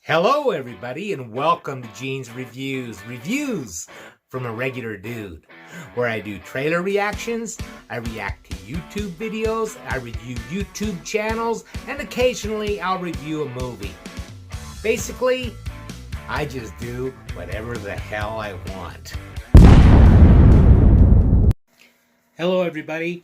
Hello everybody and welcome to Gene's Reviews from a regular dude, where I do trailer reactions, I react to YouTube videos, I review YouTube channels, and occasionally I'll review a movie. Basically, I just do whatever the hell I want. Hello everybody.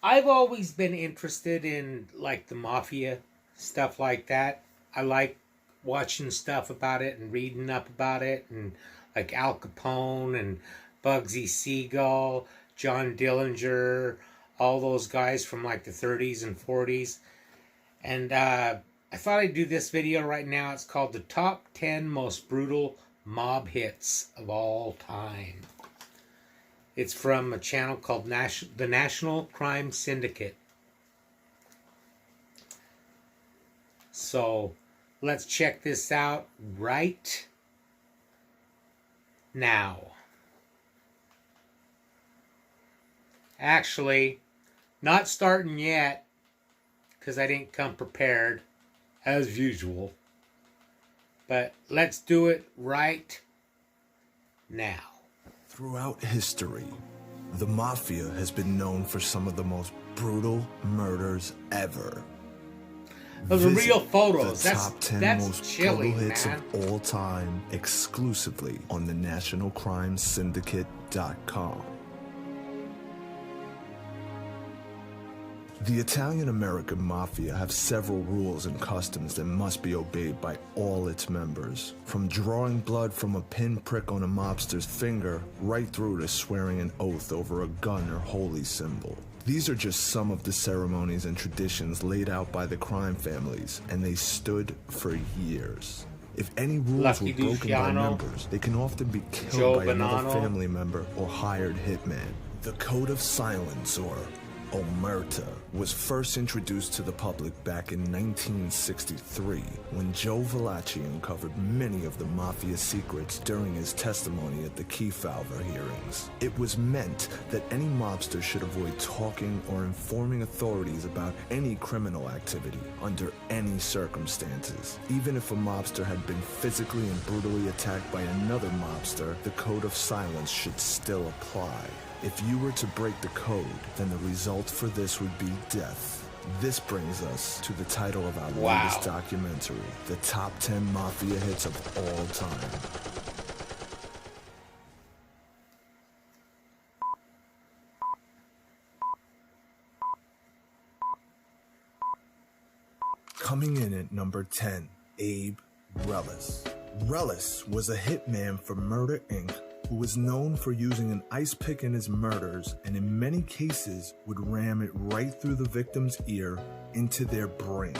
I've always been interested in like the mafia, stuff like that. I like watching stuff about it and reading up about it, and like Al Capone and Bugsy Siegel, John Dillinger, all those guys from like the 30s and 40s. And I thought I'd do this video right now. It's called the Top 10 Most Brutal Mob Hits of All Time. It's from a channel called the National Crime Syndicate. So let's check this out right now. Actually, not starting yet, because I didn't come prepared, as usual. But let's do it right now. Throughout history, the Mafia has been known for some of the most brutal murders ever. Those are real photos. The top 10 that's most chilling, brutal hits man. of all time exclusively on the nationalcrimesyndicate.com. The Italian-American Mafia have several rules and customs that must be obeyed by all its members. From drawing blood from a pinprick on a mobster's finger, right through to swearing an oath over a gun or holy symbol. These are just some of the ceremonies and traditions laid out by the crime families, and they stood for years. If any rules were broken by members, they can often be killed by another family member or hired hitman. The Code of Silence, or Omerta, was first introduced to the public back in 1963 when Joe Valachi uncovered many of the Mafia secrets during his testimony at the Kefauver hearings. It was meant that any mobster should avoid talking or informing authorities about any criminal activity under any circumstances. Even if a mobster had been physically and brutally attacked by another mobster, the Code of Silence should still apply. If you were to break the code, then the result for this would be death. This brings us to the title of our latest documentary, the Top 10 Mafia Hits of All Time. Coming in at number 10, Abe Reles. Reles was a hitman for Murder, Inc., who was known for using an ice pick in his murders and in many cases would ram it right through the victim's ear into their brain.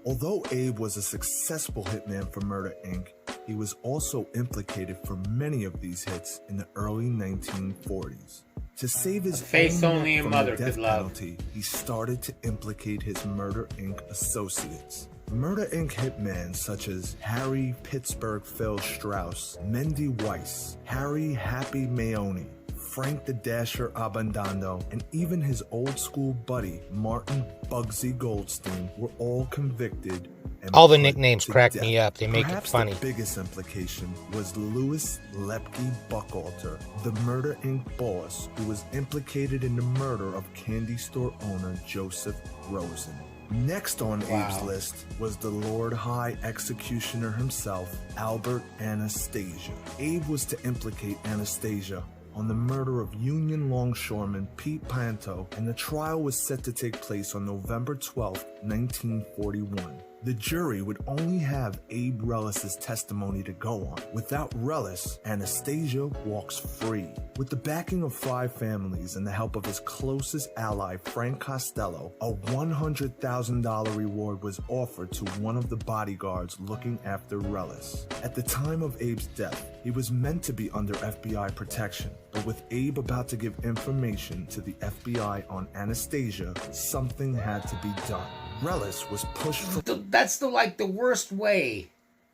Although Abe was a successful hitman for Murder, Inc., he was also implicated for many of these hits in the early 1940s. To save his face own only neck a from mother the death could love. penalty, he started to implicate his Murder, Inc. associates. Murder, Inc. hitmen such as Harry Pittsburgh Phil Strauss, Mendy Weiss, Harry Happy Mayoni, Frank the Dasher Abandando, and even his old school buddy Martin Bugsy Goldstein were all convicted. And all the nicknames crack death. me up. They make Perhaps it funny. The biggest implication was Louis Lepke Buchalter, the Murder, Inc. boss who was implicated in the murder of candy store owner Joseph Rosen. Next on Abe's list was the Lord High Executioner himself, Albert Anastasia. Abe was to implicate Anastasia on the murder of Union longshoreman Pete Panto, and the trial was set to take place on November 12, 1941. The jury would only have Abe Reles' testimony to go on. Without Reles, Anastasia walks free. With the backing of 5 families and the help of his closest ally, Frank Costello, a $100,000 reward was offered to one of the bodyguards looking after Reles. At the time of Abe's death, he was meant to be under FBI protection, but with Abe about to give information to the FBI on Anastasia, something had to be done. Reles was pushed from... That's the worst way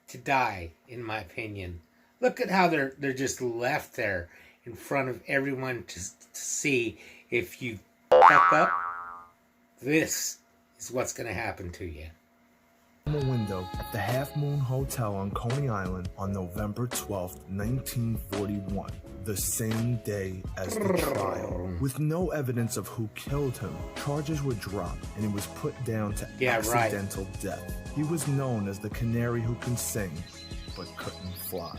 to die, in my opinion. Look at how they're just left there in front of everyone to see. If you fuck up, this is what's going to happen to you. from a window at the Half Moon Hotel on Coney Island on November 12, 1941, the same day as the trial. With no evidence of who killed him, charges were dropped and he was put down to accidental death. He was known as the canary who can sing, but couldn't fly.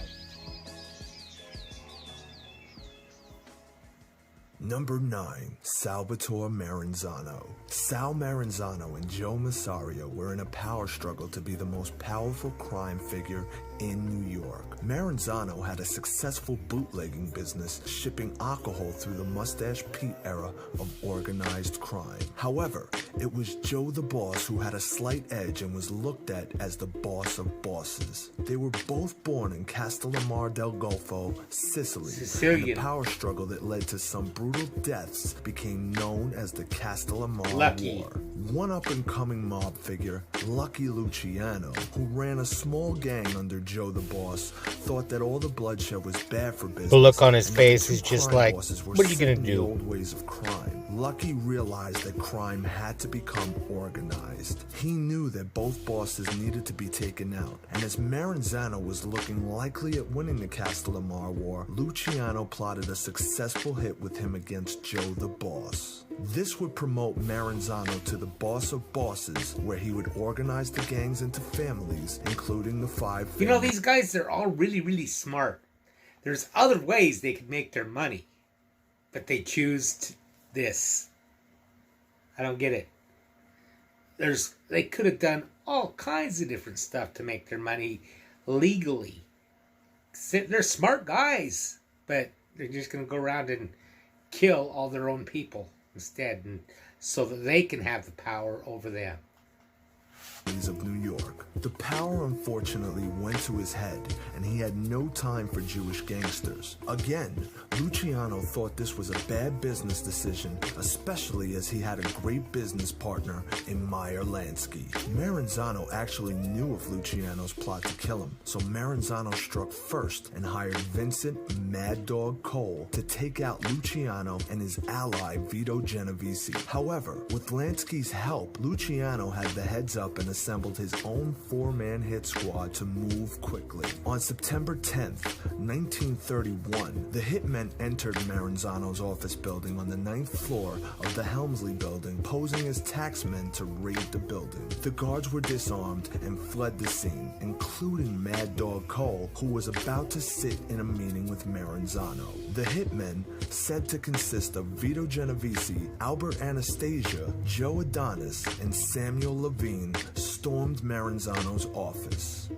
Number 9. Salvatore Maranzano. Sal Maranzano and Joe Massaria were in a power struggle to be the most powerful crime figure in New York. Maranzano had a successful bootlegging business shipping alcohol through the Mustache Pete era of organized crime. However, it was Joe the Boss who had a slight edge and was looked at as the boss of bosses. They were both born in Castellamare del Golfo, Sicily. And the power struggle that led to some brutal deaths became known as the Castellamare War. One up-and-coming mob figure, Lucky Luciano, who ran a small gang under Joe the Boss, thought that all the bloodshed was bad for business. The look on his face is just like, what are you gonna do? The old ways of crime. Lucky realized that crime had to become organized. He knew that both bosses needed to be taken out, and as Maranzano was looking likely at winning the Castellamare War, Luciano plotted a successful hit with him against Joe the Boss. This would promote Maranzano to the boss of bosses, where he would organize the gangs into families, including the 5 families. You know, these guys, they're all really, really smart. There's other ways they could make their money, but they choose this. I don't get it. They could have done all kinds of different stuff to make their money legally. They're smart guys, but they're just going to go around and kill all their own people instead, and so that they can have the power over them. Of New York. The power unfortunately went to his head, and he had no time for Jewish gangsters. Again, Luciano thought this was a bad business decision, especially as he had a great business partner in Meyer Lansky. Maranzano actually knew of Luciano's plot to kill him, so Maranzano struck first and hired Vincent Mad Dog Cole to take out Luciano and his ally Vito Genovese. However, with Lansky's help, Luciano had the heads up and assembled his own 4-man hit squad to move quickly. On September 10th, 1931, the hitmen entered Maranzano's office building on the 9th floor of the Helmsley building, posing as taxmen to raid the building. The guards were disarmed and fled the scene, including Mad Dog Cole, who was about to sit in a meeting with Maranzano. The hitmen, said to consist of Vito Genovese, Albert Anastasia, Joe Adonis, and Samuel Levine, stormed Maranzano's office.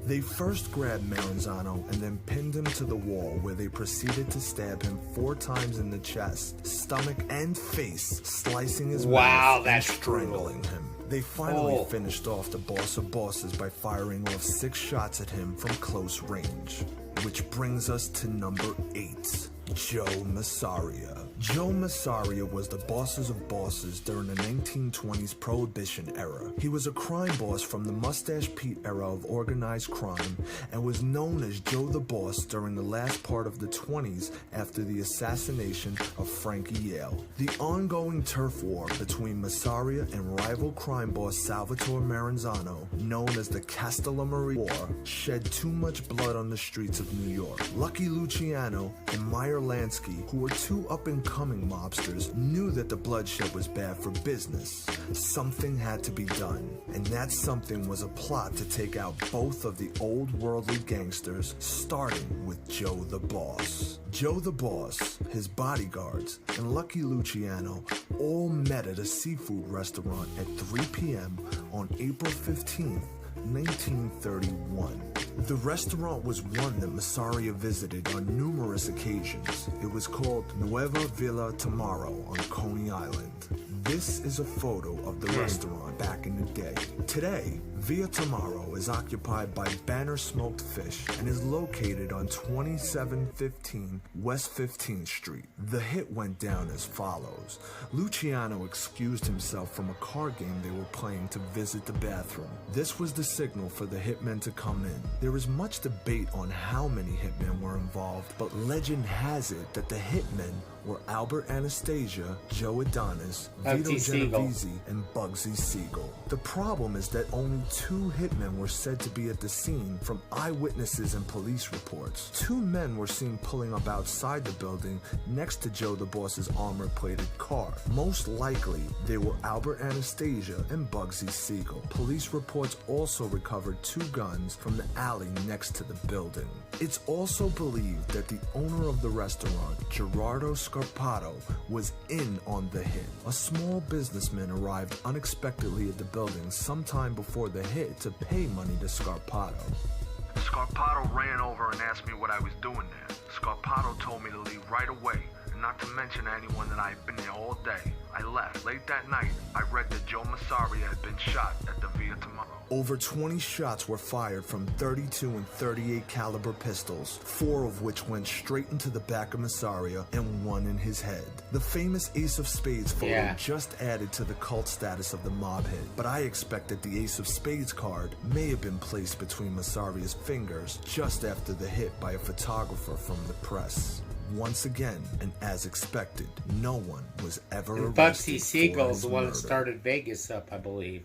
They first grabbed Maranzano and then pinned him to the wall, where they proceeded to stab him 4 times in the chest, stomach, and face, slicing his mouth and strangling him. They finally finished off the boss of bosses by firing off 6 shots at him from close range. Which brings us to number 8, Joe Massaria. Joe Massaria was the bosses of bosses during the 1920s Prohibition era. He was a crime boss from the Mustache Pete era of organized crime and was known as Joe the Boss during the last part of the 20s after the assassination of Frankie Yale. The ongoing turf war between Massaria and rival crime boss Salvatore Maranzano, known as the Castellamare War, shed too much blood on the streets of New York. Lucky Luciano and Meyer Lansky, who were 2 up-and-coming mobsters, knew that the bloodshed was bad for business. Something had to be done, and that something was a plot to take out both of the old worldly gangsters, starting with Joe the Boss. Joe the Boss, his bodyguards, and Lucky Luciano all met at a seafood restaurant at 3 p.m. on April 15th, 1931. The restaurant was one that Massaria visited on numerous occasions. It was called Nueva Villa Tamaro on Coney Island. This is a photo of the restaurant back in the day. Today, Villa Tamaro is occupied by Banner Smoked Fish and is located on 2715 West 15th Street. The hit went down as follows. Luciano excused himself from a card game they were playing to visit the bathroom. This was the signal for the hitmen to come in. There is much debate on how many hitmen were involved, but legend has it that the hitmen were Albert Anastasia, Joe Adonis, Vito Bugsy Siegel. Genovese, and Bugsy Siegel. The problem is that only 2 hitmen were said to be at the scene from eyewitnesses and police reports. 2 men were seen pulling up outside the building next to Joe the Boss's armor-plated car. Most likely, they were Albert Anastasia and Bugsy Siegel. Police reports also recovered 2 guns from the alley next to the building. It's also believed that the owner of the restaurant, Gerardo Scarpato, was in on the hit. A small businessman arrived unexpectedly at the building sometime before the hit to pay money to Scarpato. Scarpato ran over and asked me what I was doing there. Scarpato told me to leave right away, and not to mention to anyone that I had been there all day. I left. Late that night, I read that Joe Massaria had been shot at the Via Tomorrow. Over 20 shots were fired from 32 and 38 caliber pistols, 4 of which went straight into the back of Massaria and 1 in his head. The famous Ace of Spades photo just added to the cult status of the mob hit, but I expect that the Ace of Spades card may have been placed between Massaria's fingers just after the hit by a photographer from the press. Once again, and as expected, no one was ever And arrested Bugsy Siegel for is his the one that murder. started Vegas up, I believe.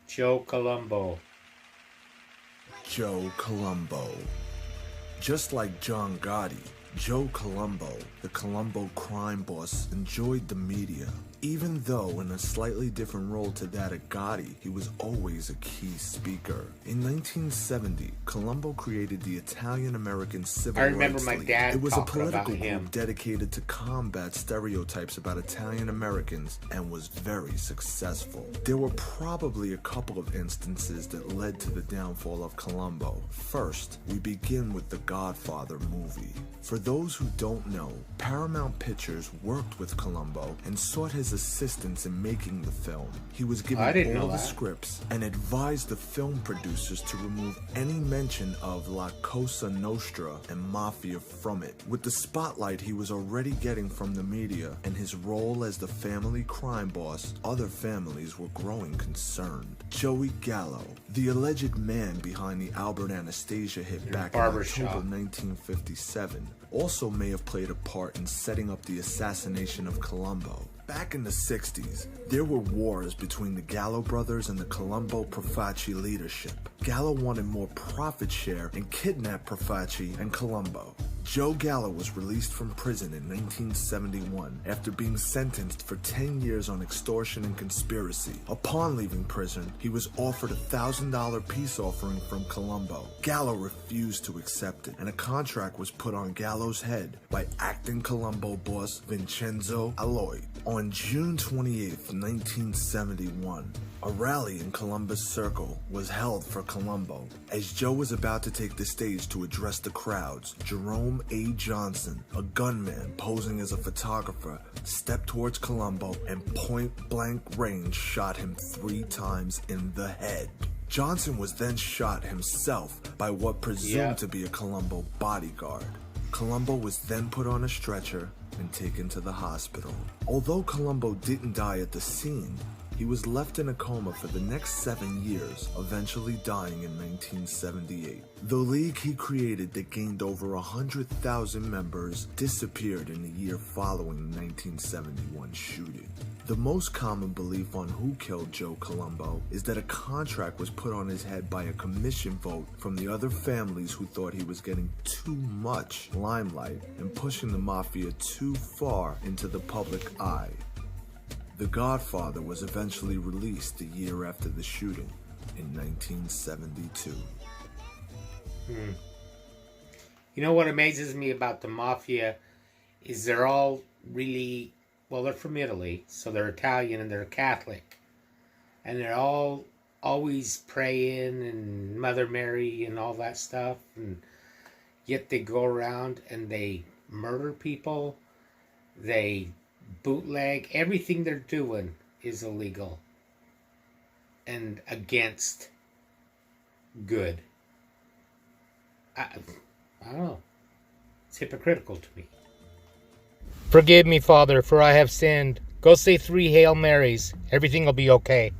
Joe Colombo. Joe Colombo. Just like John Gotti, Joe Colombo, the Colombo crime boss, enjoyed the media. Even though in a slightly different role to that of Gotti, he was always a key speaker. In 1970, Colombo created the Italian-American Civil I remember Rights my League. dad It was a talking about political him. group dedicated to combat stereotypes about Italian-Americans and was very successful. There were probably a couple of instances that led to the downfall of Colombo. First, we begin with the Godfather movie. For those who don't know, Paramount Pictures worked with Colombo and sought his assistance in making the film. He was given I didn't all know the that. scripts and advised the film producers to remove any mention of La Cosa Nostra and Mafia from it. With the spotlight he was already getting from the media and his role as the family crime boss, other families were growing concerned. Joey Gallo, the alleged man behind the Albert Anastasia hit back in Barbershop. October 1957, also may have played a part in setting up the assassination of Colombo. Back in the 60s, there were wars between the Gallo brothers and the Colombo Profaci leadership. Gallo wanted more profit share and kidnapped Profaci and Colombo. Joe Gallo was released from prison in 1971 after being sentenced for 10 years on extortion and conspiracy. Upon leaving prison, he was offered a $1,000 peace offering from Colombo. Gallo refused to accept it, and a contract was put on Gallo's head by acting Colombo boss Vincenzo Alloy. On June 28, 1971, a rally in Columbus Circle was held for Colombo. As Joe was about to take the stage to address the crowds, Jerome A. Johnson, a gunman posing as a photographer, stepped towards Colombo and point-blank range shot him 3 times in the head. Johnson was then shot himself by what presumed to be a Colombo bodyguard. Colombo was then put on a stretcher and taken to the hospital. Although Colombo didn't die at the scene, he was left in a coma for the next 7 years, eventually dying in 1978. The league he created that gained over 100,000 members disappeared in the year following the 1971 shooting. The most common belief on who killed Joe Colombo is that a contract was put on his head by a commission vote from the other families who thought he was getting too much limelight and pushing the mafia too far into the public eye. The Godfather was eventually released a year after the shooting in 1972. You know what amazes me about the mafia is they're all really, well, they're from Italy, so they're Italian and they're Catholic. And they're all always praying and Mother Mary and all that stuff. And yet they go around and they murder people. They bootleg. Everything they're doing is illegal and against good. I don't know. It's hypocritical to me. Forgive me, Father, for I have sinned. Go say 3 Hail Marys. Everything will be okay.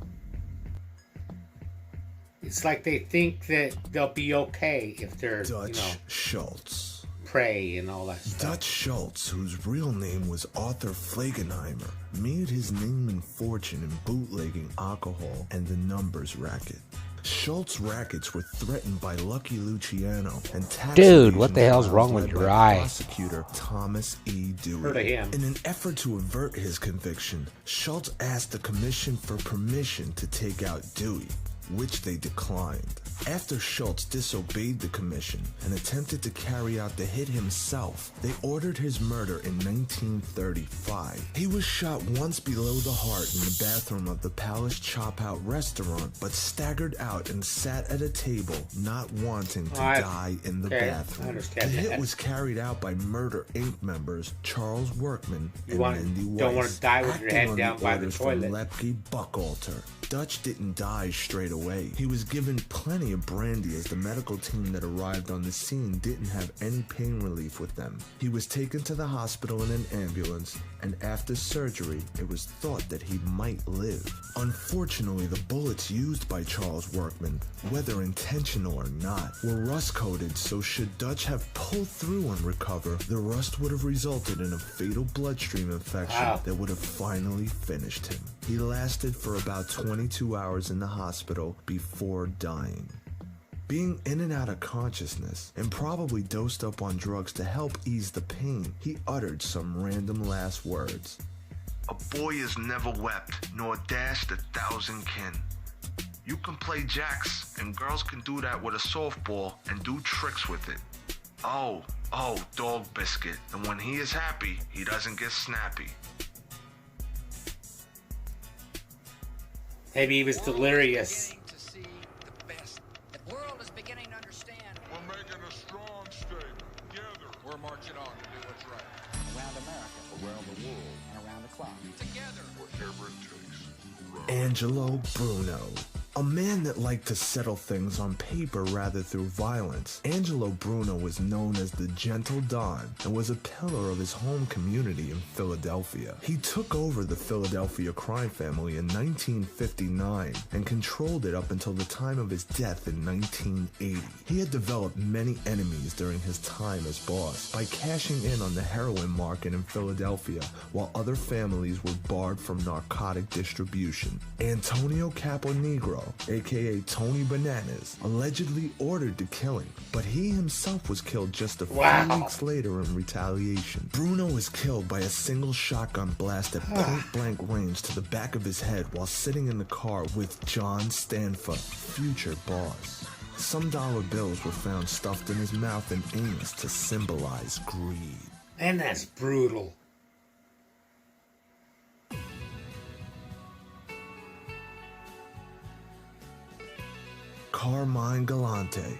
It's like they think that they'll be okay if they're, Dutch Schultz. prey and all that stuff. Dutch Schultz, whose real name was Arthur Flagenheimer, made his name and fortune in bootlegging alcohol and the numbers racket. Schultz rackets were threatened by Lucky Luciano and tax Dude, what evasion the hell's trials wrong with led your by eye? Prosecutor Thomas E. Dewey. Heard of him. In an effort to avert his conviction, Schultz asked the commission for permission to take out Dewey, which they declined. After Schultz disobeyed the commission and attempted to carry out the hit himself, they ordered his murder in 1935. He was shot once below the heart in the bathroom of the Palace Chop Out restaurant, but staggered out and sat at a table, not wanting to die in the bathroom. I The understand hit that. was carried out by Murder Inc. members Charles Workman and Mindy Weiss, don't want to die with your acting head on down by the orders from toilet. Lepke Buckalter. Dutch didn't die straight away. He was given plenty of brandy as the medical team that arrived on the scene didn't have any pain relief with them. He was taken to the hospital in an ambulance, and after surgery, it was thought that he might live. Unfortunately, the bullets used by Charles Workman, whether intentional or not, were rust-coated, so should Dutch have pulled through and recover, the rust would have resulted in a fatal bloodstream infection that would have finally finished him. He lasted for about 22 hours in the hospital before dying. Being in and out of consciousness, and probably dosed up on drugs to help ease the pain, he uttered some random last words. A boy is never wept, nor dashed 1,000 kin. You can play jacks, and girls can do that with a softball and do tricks with it. Oh, dog biscuit. And when he is happy, he doesn't get snappy. Maybe he was delirious. The world is beginning to understand. We're making a strong statement. Together. We're marching on to do what's right. Around America, Around the world. and around the clock. Together. Whatever it takes. Angelo Bruno. A man that liked to settle things on paper rather through violence, Angelo Bruno was known as the Gentle Don and was a pillar of his home community in Philadelphia. He took over the Philadelphia crime family in 1959 and controlled it up until the time of his death in 1980. He had developed many enemies during his time as boss by cashing in on the heroin market in Philadelphia while other families were barred from narcotic distribution. Antonio Caponegro, aka Tony Bananas, allegedly ordered the killing, but he himself was killed just a few weeks later in retaliation. Bruno was killed by a single shotgun blast at point-blank range to the back of his head while sitting in the car with John Stanfa, future boss. Some dollar bills were found stuffed in his mouth and anus to symbolize greed. And that's brutal. Carmine Galante.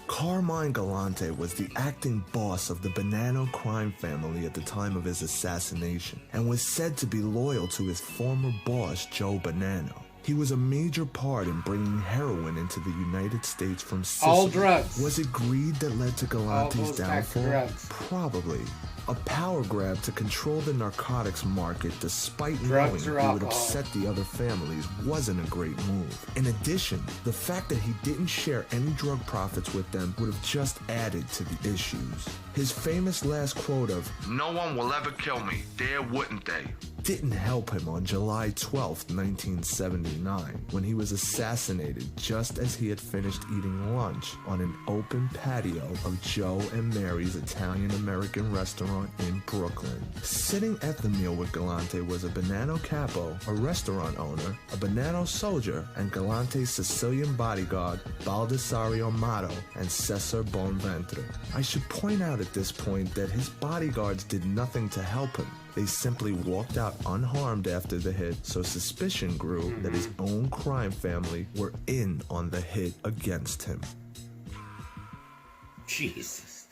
Carmine Galante was the acting boss of the Bonanno crime family at the time of his assassination and was said to be loyal to his former boss, Joe Bonanno. He was a major part in bringing heroin into the United States from Sicily. All drugs. Was it greed that led to Galante's those types of downfall? drugs. Probably. A power grab to control the narcotics market despite Drugs knowing or he would alcohol. upset the other families wasn't a great move. In addition, the fact that he didn't share any drug profits with them would have just added to the issues. His famous last quote of, No one will ever kill me, dare wouldn't they? didn't help him on July 12, 1979, when he was assassinated just as he had finished eating lunch on an open patio of Joe and Mary's Italian-American restaurant in Brooklyn. Sitting at the meal with Galante was a Bonanno capo, a restaurant owner, a Bonanno soldier, and Galante's Sicilian bodyguard, Baldassare Amato, and Cesar Bonventre. I should point out at this point that his bodyguards did nothing to help him. They simply walked out unharmed after the hit, so suspicion grew that his own crime family were in on the hit against him. Jesus.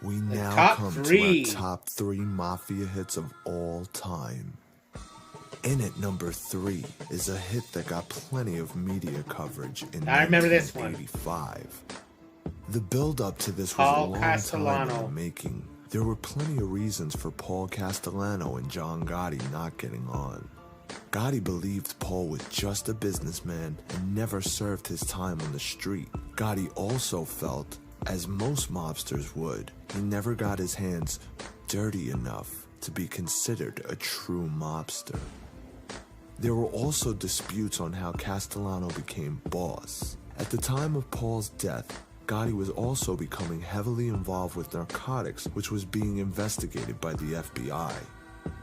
We now top come three. to our top 3 mafia hits of all time. In at number 3 is a hit that got plenty of media coverage in I remember this one. 1985. The build-up to this was Paul a long Castellano. time in the making. There were plenty of reasons for Paul Castellano and John Gotti not getting on. Gotti believed Paul was just a businessman and never served his time on the street. Gotti also felt, as most mobsters would, he never got his hands dirty enough to be considered a true mobster. There were also disputes on how Castellano became boss. At the time of Paul's death, Gotti was also becoming heavily involved with narcotics, which was being investigated by the FBI.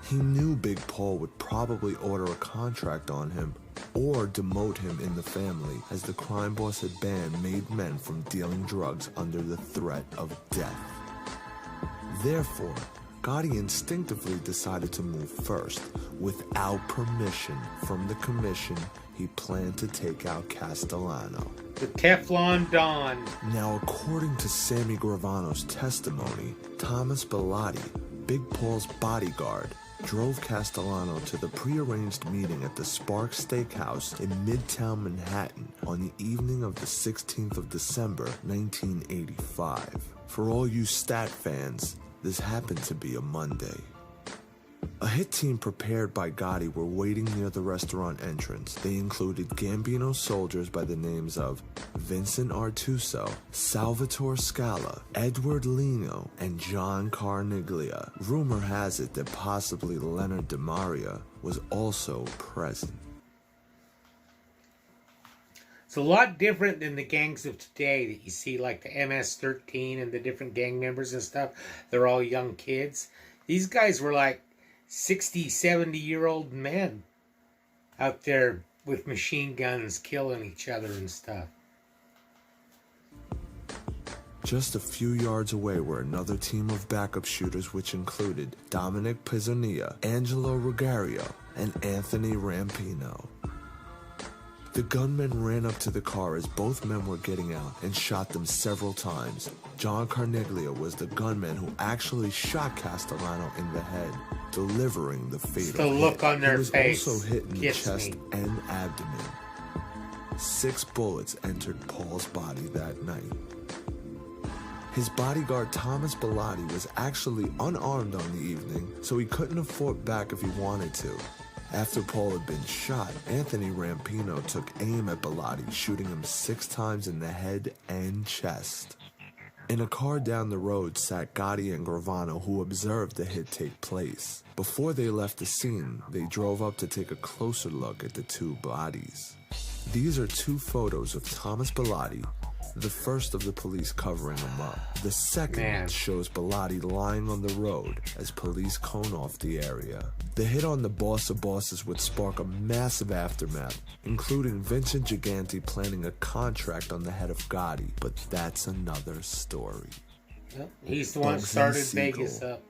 He knew Big Paul would probably order a contract on him or demote him in the family, as the crime boss had banned made men from dealing drugs under the threat of death. Therefore, Gotti instinctively decided to move first. Without permission from the commission, he planned to take out Castellano. The Teflon Don. Now, according to Sammy Gravano's testimony, Thomas Bellotti, Big Paul's bodyguard, drove Castellano to the prearranged meeting at the Spark Steakhouse in Midtown Manhattan on the evening of the 16th of December, 1985. For all you stat fans, this happened to be a Monday. A hit team prepared by Gotti were waiting near the restaurant entrance. They included Gambino soldiers by the names of Vincent Artuso, Salvatore Scala, Edward Lino, and John Carniglia. Rumor has it that possibly Leonard DeMaria was also present. It's a lot different than the gangs of today that you see, like the MS-13 and the different gang members and stuff. They're all young kids. These guys were like 60, 70-year-old men out there with machine guns killing each other and stuff. Just a few yards away were another team of backup shooters, which included Dominic Pizzonilla, Angelo Ruggiero, and Anthony Rampino. The gunmen ran up to the car as both men were getting out and shot them several times. John Carniglia was the gunman who actually shot Castellano in the head, delivering the fatal The look hit. on their He was face. also hit in the Kiss chest me. and abdomen. 6 bullets entered Paul's body that night. His bodyguard Thomas Bellotti was actually unarmed on the evening, so he couldn't have fought back if he wanted to. After Paul had been shot, Anthony Rampino took aim at Bellotti, shooting him 6 times in the head and chest. In a car down the road sat Gotti and Gravano, who observed the hit take place. Before they left the scene, they drove up to take a closer look at the 2 bodies. These are 2 photos of Thomas Bellotti, the first of the police covering him up. The second shows Bellotti lying on the road as police cone off the area. The hit on the boss of bosses would spark a massive aftermath, including Vincent Gigante planning a contract on the head of Gotti, but that's another story. Yep. He's the one that Bugsy started Siegel. Vegas up.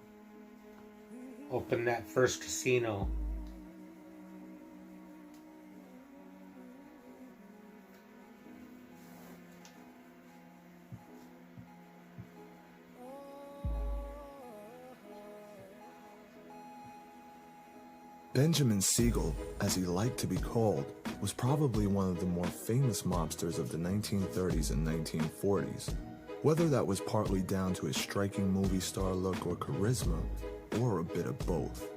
Opened that first casino. Benjamin Siegel, as he liked to be called, was probably one of the more famous mobsters of the 1930s and 1940s. Whether that was partly down to his striking movie star look or charisma, or a bit of both.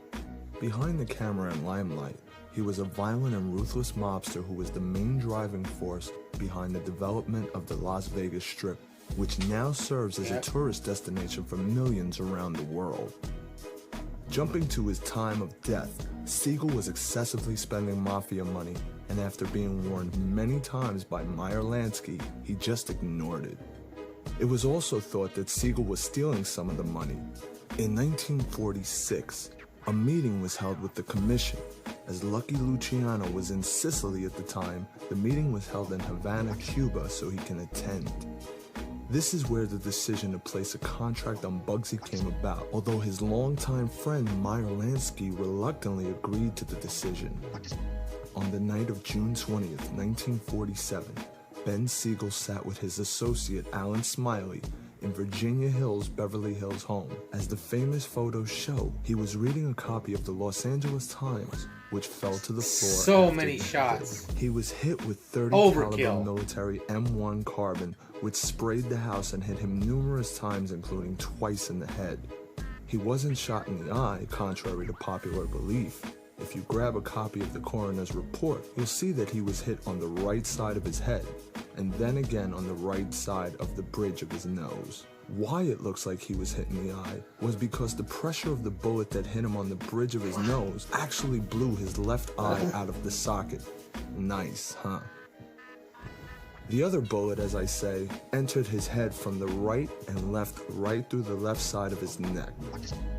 Behind the camera and limelight, he was a violent and ruthless mobster who was the main driving force behind the development of the Las Vegas Strip, which now serves as a tourist destination for millions around the world. Jumping to his time of death, Siegel was excessively spending mafia money, and after being warned many times by Meyer Lansky, he just ignored it. It was also thought that Siegel was stealing some of the money. In 1946, a meeting was held with the commission. As Lucky Luciano was in Sicily at the time, the meeting was held in Havana, Cuba, so he can attend. This is where the decision to place a contract on Bugsy came about, although his longtime friend Meyer Lansky reluctantly agreed to the decision. On the night of June 20th, 1947, Ben Siegel sat with his associate Alan Smiley in Virginia Hills' Beverly Hills home. As the famous photos show, he was reading a copy of the Los Angeles Times, which fell to the floor. So after many the shots. hit. He was hit with 30 Overkill. caliber military M1 carbine, which sprayed the house and hit him numerous times, including twice in the head. He wasn't shot in the eye, contrary to popular belief. If you grab a copy of the coroner's report, you'll see that he was hit on the right side of his head, and then again on the right side of the bridge of his nose. Why it looks like he was hit in the eye was because the pressure of the bullet that hit him on the bridge of his nose actually blew his left eye out of the socket. Nice, huh? The other bullet, as I say, entered his head from the right and left right through the left side of his neck.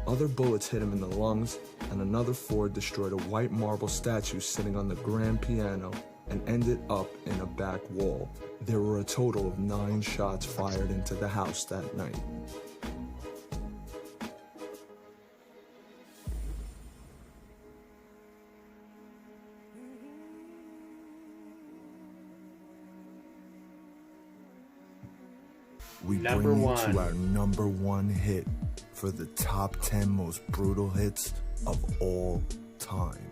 Other bullets hit him in the lungs, and another 4 destroyed a white marble statue sitting on the grand piano and ended up in a back wall. There were a total of 9 shots fired into the house that night. We Number bring you one. to our number 1 hit for the top 10 most brutal hits of all time.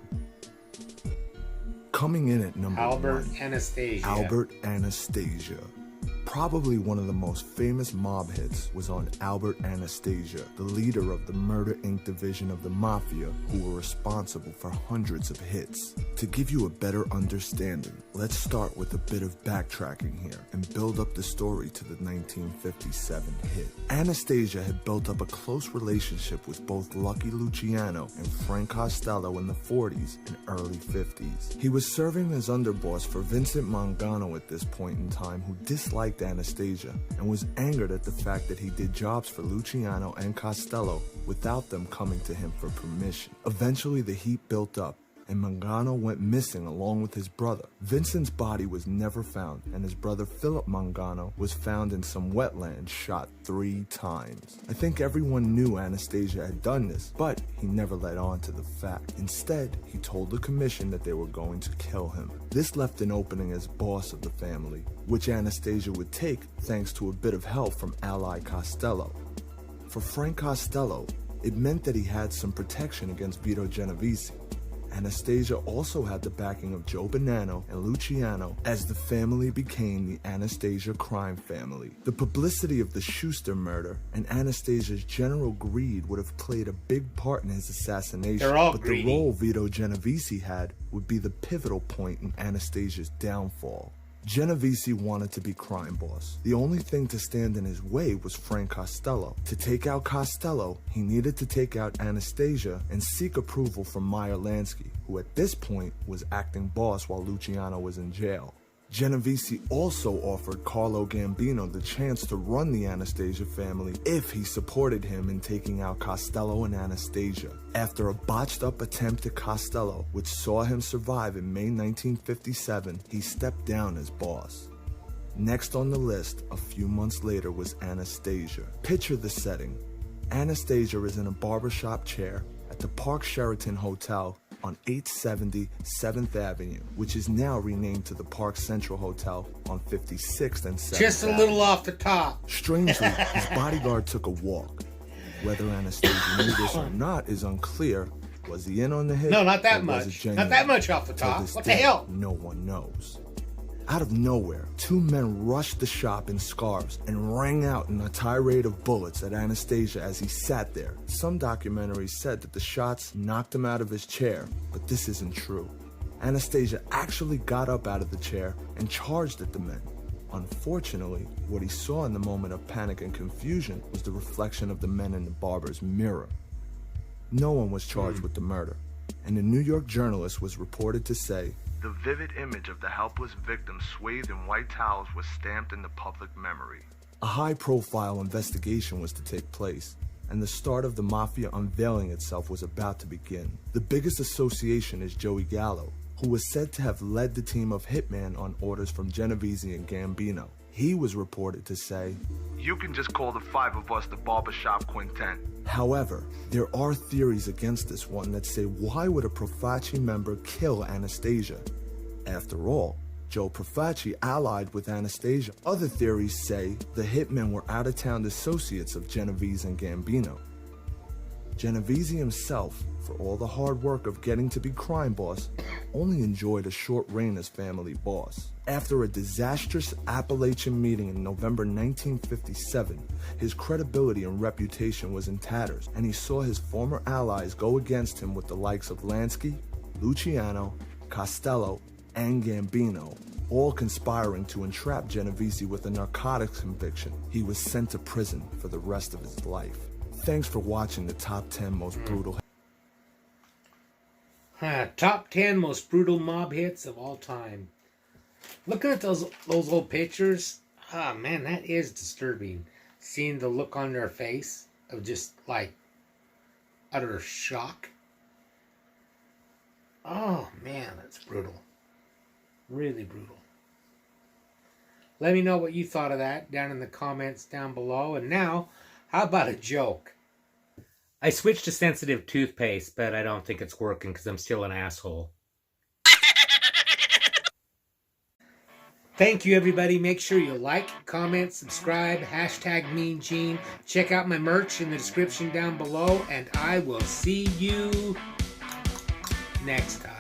Coming in at number Albert 1, Anastasia. Albert Anastasia. Probably one of the most famous mob hits was on Albert Anastasia, the leader of the Murder Inc. division of the Mafia, who were responsible for hundreds of hits. To give you a better understanding, let's start with a bit of backtracking here and build up the story to the 1957 hit. Anastasia had built up a close relationship with both Lucky Luciano and Frank Costello in the 40s and early 50s. He was serving as underboss for Vincent Mangano at this point in time, who disliked Anastasia and was angered at the fact that he did jobs for Luciano and Costello without them coming to him for permission. Eventually the heat built up and Mangano went missing along with his brother. Vincent's body was never found, and his brother Philip Mangano was found in some wetlands, shot 3 times. I think everyone knew Anastasia had done this, but he never let on to the fact. Instead, he told the commission that they were going to kill him. This left an opening as boss of the family, which Anastasia would take thanks to a bit of help from ally Costello. For Frank Costello, it meant that he had some protection against Vito Genovese. Anastasia also had the backing of Joe Bonanno and Luciano as the family became the Anastasia crime family. The publicity of the Schuster murder and Anastasia's general greed would have played a big part in his assassination, They're all but greedy. the role Vito Genovese had would be the pivotal point in Anastasia's downfall. Genovese wanted to be crime boss. The only thing to stand in his way was Frank Costello. To take out Costello, he needed to take out Anastasia and seek approval from Meyer Lansky, who at this point was acting boss while Luciano was in jail. Genovese also offered Carlo Gambino the chance to run the Anastasia family if he supported him in taking out Costello and Anastasia. After a botched-up attempt at Costello, which saw him survive in May 1957, he stepped down as boss. Next on the list, a few months later, was Anastasia. Picture the setting. Anastasia is in a barbershop chair at the Park Sheraton Hotel on 870 7th Avenue, which is now renamed to the Park Central Hotel on 56th and 7th Just a Avenue. little off the top. Strangely, his bodyguard took a walk. Whether Anastasia knew this or not is unclear. Was he in on the hit? No, not that or was it much. genuine? Not that much off the Till top. this What the day, hell? No one knows. Out of nowhere, 2 men rushed the shop in scarves and rang out in a tirade of bullets at Anastasia as he sat there. Some documentaries said that the shots knocked him out of his chair, but this isn't true. Anastasia actually got up out of the chair and charged at the men. Unfortunately, what he saw in the moment of panic and confusion was the reflection of the men in the barber's mirror. No one was charged with the murder, and the New York Journalist was reported to say, "The vivid image of the helpless victim swathed in white towels was stamped in the public memory." A high-profile investigation was to take place, and the start of the mafia unveiling itself was about to begin. The biggest association is Joey Gallo, who was said to have led the team of hitmen on orders from Genovese and Gambino. He was reported to say, "You can just call the 5 of us the barbershop quintet." However, there are theories against this one that say, why would a Profaci member kill Anastasia? After all, Joe Profaci allied with Anastasia. Other theories say the hitmen were out-of-town associates of Genovese and Gambino. Genovese himself, for all the hard work of getting to be crime boss, only enjoyed a short reign as family boss. After a disastrous Appalachian meeting in November 1957, his credibility and reputation was in tatters, and he saw his former allies go against him with the likes of Lansky, Luciano, Costello, and Gambino, all conspiring to entrap Genovese with a narcotics conviction. He was sent to prison for the rest of his life. Thanks for watching the top 10 most brutal. Top 10 most brutal mob hits of all time. Looking at those old pictures, man, that is disturbing. Seeing the look on their face of just like utter shock. Oh man, that's brutal. Really brutal. Let me know what you thought of that down in the comments down below. And now, how about a joke? I switched to sensitive toothpaste, but I don't think it's working because I'm still an asshole. Thank you, everybody. Make sure you like, comment, subscribe, hashtag Mean Gene. Check out my merch in the description down below, and I will see you next time.